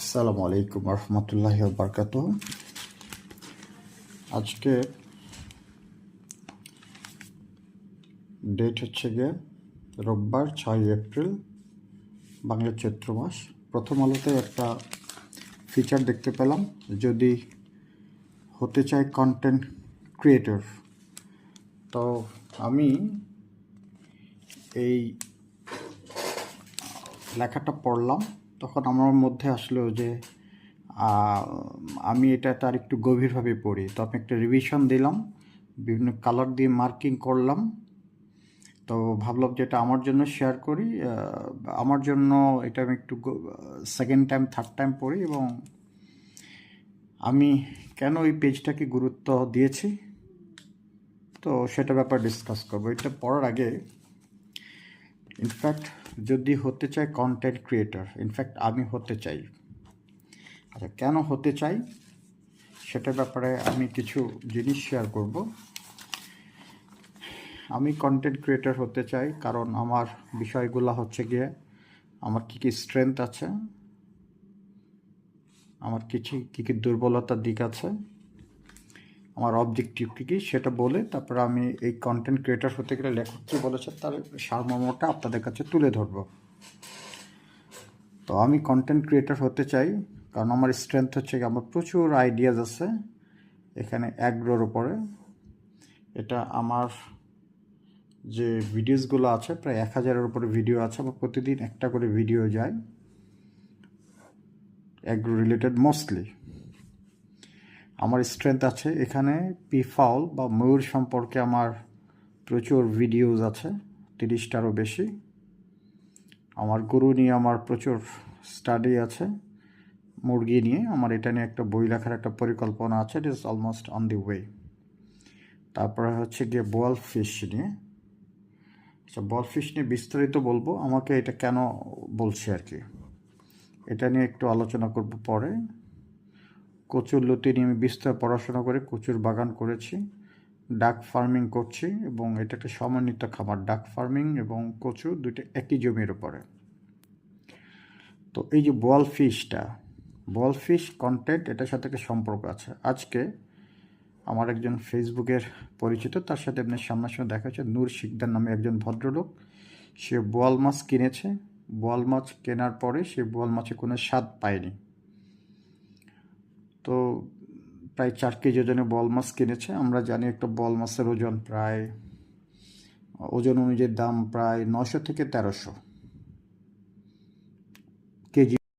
আসসালামু আলাইকুম রহমতুল্লাহি বারকাত। আজকে ডেট হচ্ছে গিয়ে রোববার 6 এপ্রিল, বাংলা চৈত্র মাস। প্রথম আলোতে একটা ফিচার দেখতে পেলাম, যদি হতে চাই কন্টেন্ট ক্রিয়েটর। তো আমি এই লেখাটা পড়লাম, তখন আমার মধ্যে আসলো যে আমি এটা তার একটু গভীরভাবে পড়ি। তো আমি একটা রিভিশন দিলাম, বিভিন্ন কালার দিয়ে মার্কিং করলাম। তো ভাবলাম যে এটা আমার জন্য শেয়ার করি। আমার জন্য এটা আমি একটু সেকেন্ড টাইম থার্ড টাইম পড়ি, এবং আমি কেন এই পেজটাকে গুরুত্ব দিয়েছি তো সেটা ব্যাপার ডিসকাস করবো। এটা পড়ার আগে ইনফ্যাক্ট যদি হতে চাই কন্টেন্ট ক্রিয়েটর, ইনফ্যাক্ট আমি হতে চাই। আচ্ছা, কেন হতে চাই সেটার ব্যাপারে আমি কিছু জিনিস শেয়ার করব। আমি কন্টেন্ট ক্রিয়েটর হতে চাই কারণ আমার বিষয়গুলো হচ্ছে গিয়ে আমার কী কী স্ট্রেংথ আছে, আমার কী কী দুর্বলতার দিক আছে, আমার অবজেক্টিভ কী কী, সেটা বলে তারপরে আমি এই কন্টেন্ট ক্রিয়েটর হতে গেলে লেখক কী বলেছে তার সারমর্মটা আপনাদের কাছে তুলে ধরব। তো আমি কন্টেন্ট ক্রিয়েটর হতে চাই কারণ আমার স্ট্রেংথ হচ্ছে কি আমার প্রচুর আইডিয়াজ আছে এখানে অ্যাগ্রোর উপরে। এটা আমার যে ভিডিওসগুলো আছে প্রায় 1000-এর উপরে ভিডিও আছে। আমার প্রতিদিন একটা করে ভিডিও যায় অ্যাগ্রো রিলেটেড মোস্টলি। আমার স্ট্রেংথ আছে এখানে পিফাউল বা ময়ূর সম্পর্কে আমার প্রচুর ভিডিওস আছে, 30টারও বেশি। আমার গরু নিয়ে আমার প্রচুর স্টাডি আছে, মুরগি নিয়ে আমার এটা নিয়ে একটা বই লেখার একটা পরিকল্পনা আছে, it is almost on the way. তারপরে হচ্ছে গিয়ে বোয়াল ফিশ নিয়ে। আচ্ছা, বল ফিশ নিয়ে বিস্তারিত বলবো, আমাকে এটা কেন বলছি আর কি, এটা নিয়ে একটু আলোচনা করব পরে। কচুর লতি নিয়ে আমি বিস্তার পড়াশোনা করে কচুর বাগান করেছি, ডাক ফার্মিং করছি, এবং এটা একটা সমন্বিত খামার। ডাক ফার্মিং এবং কচু দুইটা একই জমির উপরে। তো এই যে বল ফিশ কন্টেন্ট, এটার সাথে একটা সম্পর্ক আছে। আজকে আমার একজন ফেসবুকের পরিচিত, তার সাথে আপনার সামনাসামনি দেখা হচ্ছে, নূর শিকদার নামে একজন ভদ্রলোক। সে বোয়াল মাছ কিনেছে, বোয়াল মাছ কেনার পরে সে বোয়াল মাছে কোনো স্বাদ পায়নি। তো প্রায় 4 কেজি ওজনে বোয়াল মাছ কিনেছে। আমরা জানি একটা বোয়াল মাছের ওজন প্রায়, ওজন অনুযায়ী দাম প্রায় 900 থেকে 1300।